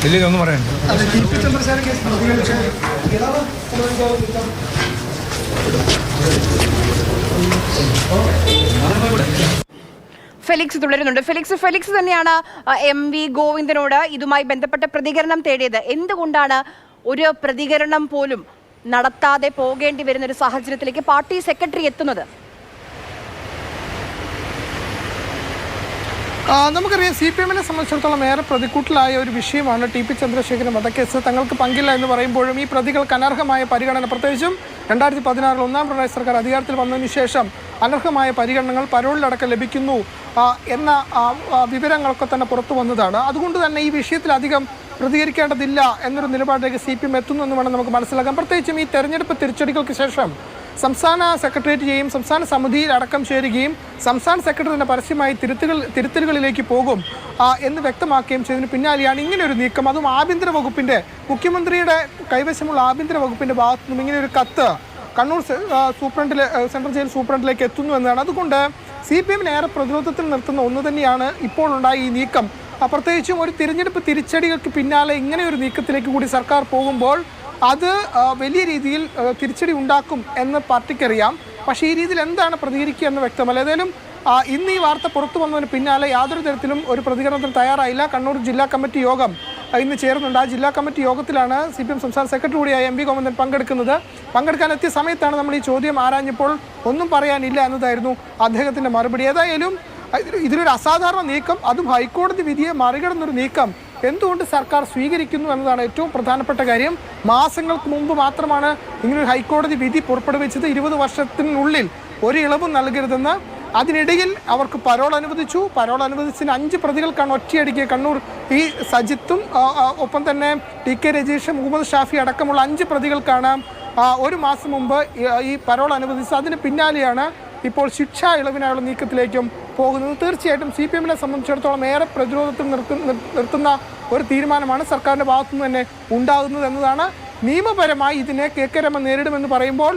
ഇല്ല ഒന്നും പറയാൻ ഫെലിക്സ് തുടരുന്നുണ്ട്. ഫെലിക്സ് തന്നെയാണ് MV ഗോവിന്ദനോട് ഇതുമായി ബന്ധപ്പെട്ട പ്രതികരണം തേടിയത്. എന്തുകൊണ്ടാണ് ഒരു പ്രതികരണം പോലും നടത്താതെ പോകേണ്ടി വരുന്ന ഒരു സാഹചര്യത്തിലേക്ക് പാർട്ടി സെക്രട്ടറി എത്തുന്നത്? നമുക്കറിയാം CPM-നെ സംബന്ധിച്ചിടത്തോളം ഏറെ പ്രതിക്കൂട്ടിലായ ഒരു വിഷയമാണ് TP ചന്ദ്രശേഖരൻ വധക്കേസ്. തങ്ങൾക്ക് പങ്കില്ല എന്ന് പറയുമ്പോഴും ഈ പ്രതികൾക്ക് അനർഹമായ പരിഗണന, പ്രത്യേകിച്ചും 2016 ഒന്നാം പിണറായി സർക്കാർ അധികാരത്തിൽ വന്നതിന് ശേഷം അനർഹമായ പരിഗണനകൾ പരോളിലടക്കം ലഭിക്കുന്നു എന്ന വിവരങ്ങളൊക്കെ തന്നെ പുറത്തു വന്നതാണ്. അതുകൊണ്ട് തന്നെ ഈ വിഷയത്തിലധികം പ്രതികരിക്കേണ്ടതില്ല എന്നൊരു നിലപാടിലേക്ക് CPM എത്തുന്നു എന്ന് വേണം നമുക്ക് മനസ്സിലാക്കാം. പ്രത്യേകിച്ചും ഈ തെരഞ്ഞെടുപ്പ് തിരിച്ചടികൾക്ക് ശേഷം സംസ്ഥാന സെക്രട്ടേറിയറ്റ് ചെയ്യും, സംസ്ഥാന സമിതിയിൽ അടക്കം ചേരുകയും സംസ്ഥാന സെക്രട്ടറി തന്നെ പരസ്യമായി തിരുത്തലുകളിലേക്ക് പോകും എന്ന് വ്യക്തമാക്കുകയും ചെയ്തതിന് പിന്നാലെയാണ് ഇങ്ങനെയൊരു നീക്കം. അതും ആഭ്യന്തര വകുപ്പിൻ്റെ, മുഖ്യമന്ത്രിയുടെ കൈവശമുള്ള ആഭ്യന്തര വകുപ്പിൻ്റെ ഭാഗത്തു നിന്നും ഇങ്ങനെയൊരു കത്ത് കണ്ണൂർ സെൻട്രൽ ജയിൽ സൂപ്രണ്ടിലേക്ക് എത്തുന്നു എന്നതാണ്. അതുകൊണ്ട് CPM-നെ ഏറെ പ്രതിരോധത്തിൽ നിർത്തുന്ന ഒന്ന് തന്നെയാണ് ഇപ്പോൾ ഉണ്ടായ ഈ നീക്കം. പ്രത്യേകിച്ചും ഒരു തിരഞ്ഞെടുപ്പ് തിരിച്ചടികൾക്ക് പിന്നാലെ ഇങ്ങനെയൊരു നീക്കത്തിലേക്ക് കൂടി സർക്കാർ പോകുമ്പോൾ അത് വലിയ രീതിയിൽ തിരിച്ചടി ഉണ്ടാക്കും എന്ന് പാർട്ടിക്കറിയാം. പക്ഷേ ഈ രീതിയിൽ എന്താണ് പ്രതികരിക്കുക എന്ന് വ്യക്തമല്ല. ഏതായാലും ഇന്ന് ഈ വാർത്ത പുറത്തു വന്നതിന് പിന്നാലെ യാതൊരു തരത്തിലും ഒരു പ്രതികരണത്തിന് തയ്യാറായില്ല. കണ്ണൂർ ജില്ലാ കമ്മിറ്റി യോഗം ഇന്ന് ചേരുന്നുണ്ട്. ആ ജില്ലാ കമ്മിറ്റി യോഗത്തിലാണ് CPM സംസ്ഥാന സെക്രട്ടറി കൂടിയായ MV ഗോവിന്ദൻ പങ്കെടുക്കാനെത്തിയ സമയത്താണ് നമ്മൾ ഈ ചോദ്യം ആരാഞ്ഞപ്പോൾ ഒന്നും പറയാനില്ല എന്നതായിരുന്നു അദ്ദേഹത്തിൻ്റെ മറുപടി. ഏതായാലും ഇതിലൊരു അസാധാരണ നീക്കം, അതും ഹൈക്കോടതി വിധിയെ മറികടന്നൊരു നീക്കം എന്തുകൊണ്ട് സർക്കാർ സ്വീകരിക്കുന്നു എന്നതാണ് ഏറ്റവും പ്രധാനപ്പെട്ട കാര്യം. മാസങ്ങൾക്ക് മുമ്പ് മാത്രമാണ് ഇങ്ങനൊരു ഹൈക്കോടതി വിധി പുറപ്പെടുവിച്ചത്. 20 വർഷത്തിനുള്ളിൽ ഒരു ഇളവും നൽകരുതെന്ന്. അതിനിടയിൽ അവർക്ക് പരോൾ അനുവദിച്ചു. പരോൾ അനുവദിച്ചതിന് 5 പ്രതികൾക്കാണ് ഒറ്റയടിക്ക് കണ്ണൂർ ഈ സജിത്തും ഒപ്പം തന്നെ TK രജീഷ്, മുഹമ്മദ് ഷാഫി അടക്കമുള്ള 5 പ്രതികൾക്കാണ് ഒരു മാസം മുമ്പ് ഈ പരോൾ അനുവദിച്ചത്. അതിന് പിന്നാലെയാണ് ഇപ്പോൾ ശിക്ഷാ ഇളവിനായുള്ള നീക്കത്തിലേക്കും പോകുന്നത്. തീർച്ചയായിട്ടും CPM-നെ സംബന്ധിച്ചിടത്തോളം ഏറെ പ്രതിരോധത്തിൽ നിർത്തുന്ന ഒരു തീരുമാനമാണ് സർക്കാരിൻ്റെ ഭാഗത്തുനിന്ന് തന്നെ ഉണ്ടാകുന്നത് എന്നതാണ്. നിയമപരമായി ഇതിനെ KK രമ നേരിടുമെന്ന് പറയുമ്പോൾ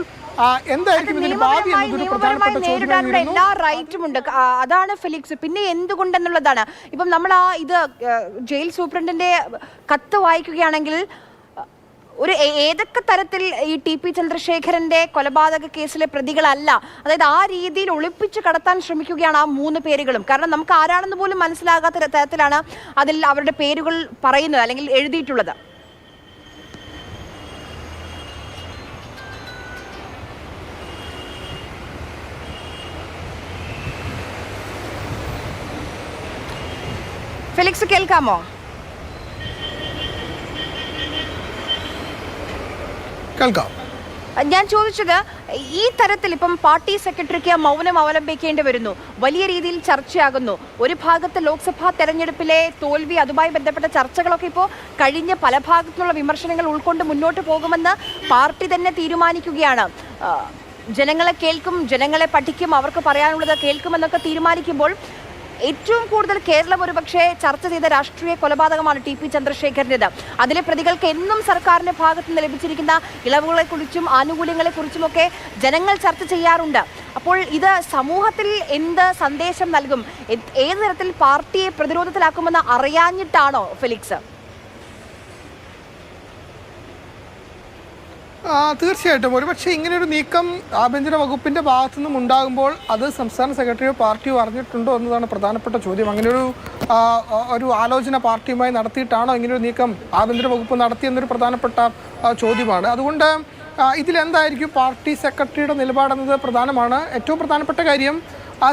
എന്തായിരിക്കും ഇതിന്റെ ഭാവി എന്നതൊരു പ്രധാനപ്പെട്ട ചോദ്യമാണ്. എല്ലാ റൈറ്റും ഉണ്ട്, അതാണ് ഫെലിക്സ്. പിന്നെ എന്തുകൊണ്ടെന്നുള്ളതാണ്. ഇപ്പം നമ്മൾ ഇത് ജയിൽ സൂപ്രണ്ടിന്റെ കത്ത് വായിക്കുകയാണെങ്കിൽ ഒരു ഏതൊക്കെ തരത്തിൽ ഈ TP ചന്ദ്രശേഖരന്റെ കൊലപാതക കേസിലെ പ്രതികളല്ല, അതായത് ആ രീതിയിൽ ഒളിപ്പിച്ച് കടത്താൻ ശ്രമിക്കുകയാണ് ആ 3 പേരുകളും. കാരണം നമുക്ക് ആരാണെന്ന് പോലും മനസ്സിലാകാത്ത തരത്തിലാണ് അതിൽ അവരുടെ പേരുകൾ പറയുന്നത് അല്ലെങ്കിൽ എഴുതിയിട്ടുള്ളത്. ഫെലിക്സ് കേൾക്കാമോ? ഞാൻ ചോദിച്ചത്, ഈ തരത്തിൽ ഇപ്പം പാർട്ടി സെക്രട്ടറിക്ക് മൗനം അവലംബിക്കേണ്ടി വരുന്നു, വലിയ രീതിയിൽ ചർച്ചയാകുന്നു. ഒരു ഭാഗത്ത് ലോക്സഭാ തെരഞ്ഞെടുപ്പിലെ തോൽവി, അതുമായി ബന്ധപ്പെട്ട ചർച്ചകളൊക്കെ ഇപ്പോൾ കഴിഞ്ഞ പല ഭാഗത്തുനിന്നുള്ള വിമർശനങ്ങൾ ഉൾക്കൊണ്ട് മുന്നോട്ട് പോകുമെന്ന് പാർട്ടി തന്നെ തീരുമാനിക്കുകയാണ്. ജനങ്ങളെ കേൾക്കും, ജനങ്ങളെ പഠിക്കും, അവർക്ക് പറയാനുള്ളത് കേൾക്കുമെന്നൊക്കെ തീരുമാനിക്കുമ്പോൾ ഏറ്റവും കൂടുതൽ കേരളം ഒരുപക്ഷെ ചർച്ച ചെയ്ത രാഷ്ട്രീയ കൊലപാതകമാണ് TP ചന്ദ്രശേഖരൻ്റെത്. അതിലെ പ്രതികൾക്ക് എന്നും സർക്കാരിന്റെ ഭാഗത്ത് നിന്ന് ലഭിച്ചിരിക്കുന്ന ഇളവുകളെക്കുറിച്ചും ആനുകൂല്യങ്ങളെക്കുറിച്ചുമൊക്കെ ജനങ്ങൾ ചർച്ച ചെയ്യാറുണ്ട്. അപ്പോൾ ഇത് സമൂഹത്തിൽ എന്ത് സന്ദേശം നൽകും, ഏത് തരത്തിൽ പാർട്ടിയെ പ്രതിരോധത്തിലാക്കുമെന്ന് അറിയാഞ്ഞിട്ടാണോ ഫെലിക്സ്? തീർച്ചയായിട്ടും ഒരുപക്ഷെ ഇങ്ങനെയൊരു നീക്കം ആഭ്യന്തര വകുപ്പിൻ്റെ ഭാഗത്തു നിന്നും ഉണ്ടാകുമ്പോൾ അത് സംസ്ഥാന സെക്രട്ടറിയോ പാർട്ടിയോ അറിഞ്ഞിട്ടുണ്ടോ എന്നതാണ് പ്രധാനപ്പെട്ട ചോദ്യം. അങ്ങനെയൊരു ആലോചന പാർട്ടിയുമായി നടത്തിയിട്ടാണോ ഇങ്ങനെയൊരു നീക്കം ആഭ്യന്തര വകുപ്പ് നടത്തിയെന്നൊരു പ്രധാനപ്പെട്ട ചോദ്യമാണ്. അതുകൊണ്ട് ഇതിലെന്തായിരിക്കും പാർട്ടി സെക്രട്ടറിയുടെ നിലപാടെന്നത് പ്രധാനമാണ്. ഏറ്റവും പ്രധാനപ്പെട്ട കാര്യം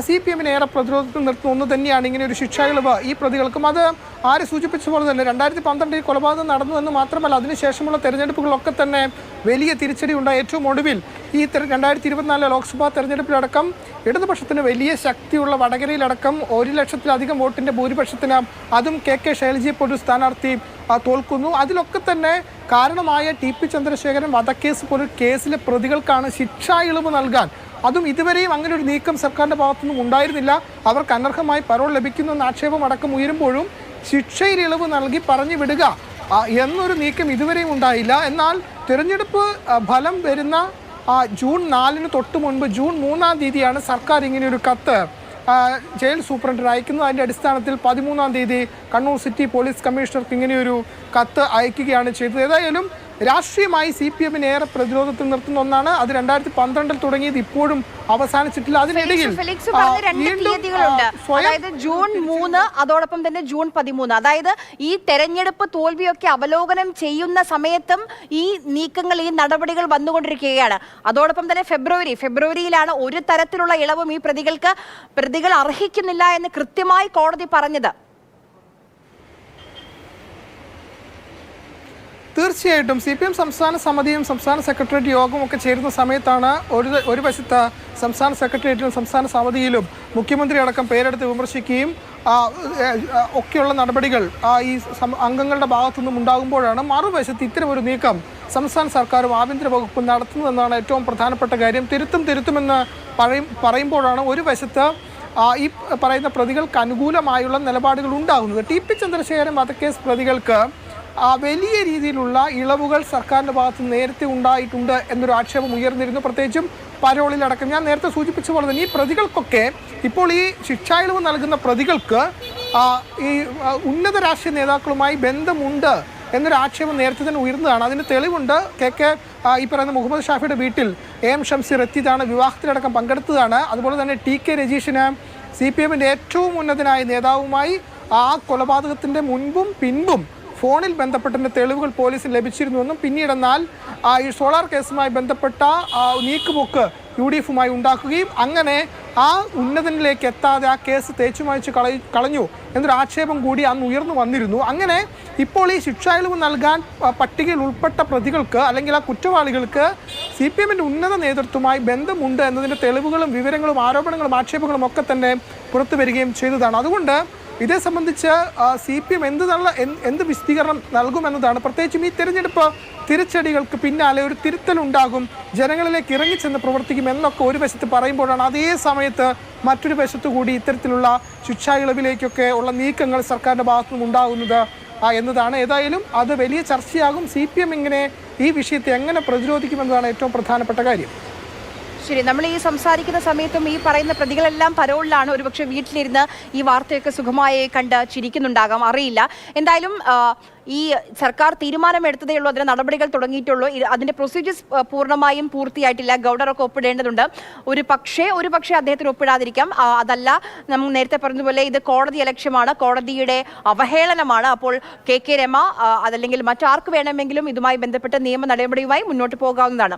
CPM-നെ ഏറെ പ്രതിരോധത്തിൽ നിർത്തുന്ന ഒന്ന് തന്നെയാണ് ഇങ്ങനെ ഒരു ശിക്ഷാ ഇളവ് ഈ പ്രതികൾക്കും. അത് ആര് സൂചിപ്പിച്ച പോലെ തന്നെ 2012 കൊലപാതകം നടന്നു എന്ന് മാത്രമല്ല, അതിനുശേഷമുള്ള തെരഞ്ഞെടുപ്പുകളൊക്കെ തന്നെ വലിയ തിരിച്ചടി ഉണ്ടായി. ഏറ്റവും ഒടുവിൽ ഈ 2024 ലോക്സഭാ തെരഞ്ഞെടുപ്പിലടക്കം ഇടതുപക്ഷത്തിന് വലിയ ശക്തിയുള്ള വടകരയിലടക്കം 1 ലക്ഷത്തിലധികം വോട്ടിൻ്റെ ഭൂരിപക്ഷത്തിന് അതും KK ശൈലജയെ പോലൊരു സ്ഥാനാർത്ഥി തോൽക്കുന്നു. അതിലൊക്കെ തന്നെ കാരണമായ TP ചന്ദ്രശേഖരൻ വധക്കേസ് പോലൊരു കേസിലെ പ്രതികൾക്കാണ് ശിക്ഷാ ഇളവ് നൽകാൻ. അതും ഇതുവരെയും അങ്ങനെ ഒരു നീക്കം സർക്കാരിൻ്റെ ഭാഗത്തുനിന്നും ഉണ്ടായിരുന്നില്ല. അവർക്ക് അനർഹമായി പരോൾ ലഭിക്കുന്നു എന്ന ആക്ഷേപം അടക്കം ഉയരുമ്പോഴും ശിക്ഷയിൽ ഇളവ് നൽകി പറഞ്ഞു വിടുക എന്നൊരു നീക്കം ഇതുവരെയും ഉണ്ടായില്ല. എന്നാൽ തിരഞ്ഞെടുപ്പ് ഫലം വരുന്ന ജൂൺ 4-ന് തൊട്ട് മുൻപ് ജൂൺ 3-ാം തീയതിയാണ് സർക്കാർ ഇങ്ങനെയൊരു കത്ത് ജയിൽ സൂപ്രണ്ടിന് അയക്കുന്നത്. അതിൻ്റെ അടിസ്ഥാനത്തിൽ 13-ാം തീയതി കണ്ണൂർ സിറ്റി പോലീസ് കമ്മീഷണർക്ക് ഇങ്ങനെയൊരു കത്ത് അയക്കുകയാണ് ചെയ്തത്. ഏതായാലും രാഷ്ട്രീയമായി CPM-നെ ഏറെ പ്രതിരോധത്തിൽ നിർത്തുന്ന ഒന്നാണ്. അത് 2012-ൽ തുടങ്ങിയത് ഇപ്പോഴും അവസാനിച്ചിട്ടില്ല. അതിനിടയിൽ ഫെലിക്സ് പറഞ്ഞ രണ്ട് തീയതികളുണ്ട്. അതായത് ജൂൺ 3 അതോടൊപ്പം തന്നെ ജൂൺ 13. അതായത് ഈ തെരഞ്ഞെടുപ്പ് തോൽവിയൊക്കെ അവലോകനം ചെയ്യുന്ന സമയത്തും ഈ നീക്കങ്ങൾ, ഈ നടപടികൾ വന്നുകൊണ്ടിരിക്കുകയാണ്. അതോടൊപ്പം തന്നെ ഫെബ്രുവരിയിലാണ് ഒരു തരത്തിലുള്ള ഇളവും ഈ പ്രതികൾ അർഹിക്കുന്നില്ല എന്ന് കൃത്യമായി കോടതി പറഞ്ഞത്. തീർച്ചയായിട്ടും CPM സംസ്ഥാന സമിതിയും സംസ്ഥാന സെക്രട്ടേറിയറ്റ് യോഗവും ഒക്കെ ചേരുന്ന സമയത്താണ് ഒരു വശത്ത് സംസ്ഥാന സെക്രട്ടേറിയറ്റിലും സംസ്ഥാന സമിതിയിലും മുഖ്യമന്ത്രി അടക്കം പേരെടുത്ത് വിമർശിക്കുകയും ഒക്കെയുള്ള നടപടികൾ ഈ അംഗങ്ങളുടെ ഭാഗത്തുനിന്നും ഉണ്ടാകുമ്പോഴാണ് മറുവശത്ത് ഇത്തരമൊരു നീക്കം സംസ്ഥാന സർക്കാരും ആഭ്യന്തര വകുപ്പും നടത്തുന്നതെന്നാണ് ഏറ്റവും പ്രധാനപ്പെട്ട കാര്യം. തിരുത്തുമെന്ന് പറയുമ്പോഴാണ് ഒരു വശത്ത് ഈ പറയുന്ന പ്രതികൾക്ക് അനുകൂലമായുള്ള നിലപാടുകൾ ഉണ്ടാകുന്നത്. TP ചന്ദ്രശേഖരൻ വധക്കേസ് പ്രതികൾക്ക് വലിയ രീതിയിലുള്ള ഇളവുകൾ സർക്കാരിൻ്റെ ഭാഗത്ത് നേരത്തെ ഉണ്ടായിട്ടുണ്ട് എന്നൊരു ആക്ഷേപം ഉയർന്നിരുന്നു. പ്രത്യേകിച്ചും പരോളിലടക്കം ഞാൻ നേരത്തെ സൂചിപ്പിച്ച പോലെ തന്നെ ഈ പ്രതികൾക്കൊക്കെ ഇപ്പോൾ ഈ ശിക്ഷാ ഇളവ് നൽകുന്ന പ്രതികൾക്ക് ഈ ഉന്നത രാഷ്ട്രീയ നേതാക്കളുമായി ബന്ധമുണ്ട് എന്നൊരു ആക്ഷേപം നേരത്തെ തന്നെ ഉയർന്നതാണ്. അതിന് തെളിവുണ്ട്. ഈ പറയുന്ന മുഹമ്മദ് ഷാഫിയുടെ വീട്ടിൽ AM ഷംസീർ എത്തിയതാണ്, വിവാഹത്തിലടക്കം പങ്കെടുത്തതാണ്. അതുപോലെ തന്നെ TK രജീഷിന് CPM-ന്റെ ഏറ്റവും ഉന്നതനായ നേതാവുമായി ആ കൊലപാതകത്തിൻ്റെ മുൻപും പിൻപും ഫോണിൽ ബന്ധപ്പെട്ടതിൻ്റെ തെളിവുകൾ പോലീസിന് ലഭിച്ചിരുന്നുവെന്നും പിന്നീടെന്നാൽ ഈ സോളാർ കേസുമായി ബന്ധപ്പെട്ട നീക്കുപോക്ക് UDF-മായി ഉണ്ടാക്കുകയും അങ്ങനെ ആ ഉന്നതനിലേക്ക് എത്താതെ ആ കേസ് തേച്ചുമായ്ച്ച് കളഞ്ഞു എന്നൊരു ആക്ഷേപം കൂടി അന്ന് ഉയർന്നു വന്നിരുന്നു. അങ്ങനെ ഇപ്പോൾ ഈ ശിക്ഷാ ഇളവ് നൽകാൻ പട്ടികയിൽ ഉൾപ്പെട്ട പ്രതികൾക്ക് അല്ലെങ്കിൽ ആ കുറ്റവാളികൾക്ക് CPM-ന്റെ ഉന്നത നേതൃത്വവുമായി ബന്ധമുണ്ട് എന്നതിൻ്റെ തെളിവുകളും വിവരങ്ങളും ആരോപണങ്ങളും ആക്ഷേപങ്ങളും ഒക്കെ തന്നെ പുറത്തു വരികയും ചെയ്തതാണ്. അതുകൊണ്ട് ഇതേ സംബന്ധിച്ച് CPM എന്ത് വിശദീകരണം നൽകുമെന്നതാണ്. പ്രത്യേകിച്ചും ഈ തിരഞ്ഞെടുപ്പ് തിരിച്ചടികൾക്ക് പിന്നാലെ ഒരു തിരുത്തലുണ്ടാകും, ജനങ്ങളിലേക്ക് ഇറങ്ങിച്ചെന്ന് പ്രവർത്തിക്കും എന്നൊക്കെ ഒരു വശത്ത് പറയുമ്പോഴാണ് അതേ സമയത്ത് മറ്റൊരു വശത്തു കൂടി ഇത്തരത്തിലുള്ള ശിക്ഷാ ഇളവിലേക്കൊക്കെ ഉള്ള നീക്കങ്ങൾ സർക്കാരിൻ്റെ ഭാഗത്തുനിന്നും ഉണ്ടാകുന്നത് എന്നതാണ്. ഏതായാലും അത് വലിയ ചർച്ചയാകും. CPM ഇങ്ങനെ ഈ വിഷയത്തെ എങ്ങനെ പ്രതിരോധിക്കുമെന്നതാണ് ഏറ്റവും പ്രധാനപ്പെട്ട കാര്യം. ശരി, നമ്മൾ ഈ സംസാരിക്കുന്ന സമയത്തും ഈ പറയുന്ന പ്രതികളെല്ലാം പരോളിലാണ്. ഒരുപക്ഷെ വീട്ടിലിരുന്ന് ഈ വാർത്തയൊക്കെ സുഖമായി കണ്ട് ചിരിക്കുന്നുണ്ടാകാം, അറിയില്ല. എന്തായാലും ഈ സർക്കാർ തീരുമാനമെടുത്തതേ ഉള്ളൂ, അതിന് നടപടികൾ തുടങ്ങിയിട്ടുള്ളൂ. അതിന്റെ പ്രൊസീജിയേഴ്സ് പൂർണ്ണമായും പൂർത്തിയായിട്ടില്ല. ഗവർണറൊക്കെ ഒപ്പിടേണ്ടതുണ്ട്. ഒരു പക്ഷേ അദ്ദേഹത്തിന് ഒപ്പിടാതിരിക്കാം. അതല്ല, നമ്മൾ നേരത്തെ പറഞ്ഞതുപോലെ ഇത് കോടതി അലക്ഷ്യമാണ്, കോടതിയുടെ അവഹേളനമാണ്. അപ്പോൾ KK രമ അതല്ലെങ്കിൽ മറ്റാർക്ക് വേണമെങ്കിലും ഇതുമായി ബന്ധപ്പെട്ട നിയമ നടപടിയുമായി മുന്നോട്ട് പോകാവുന്നതാണ്.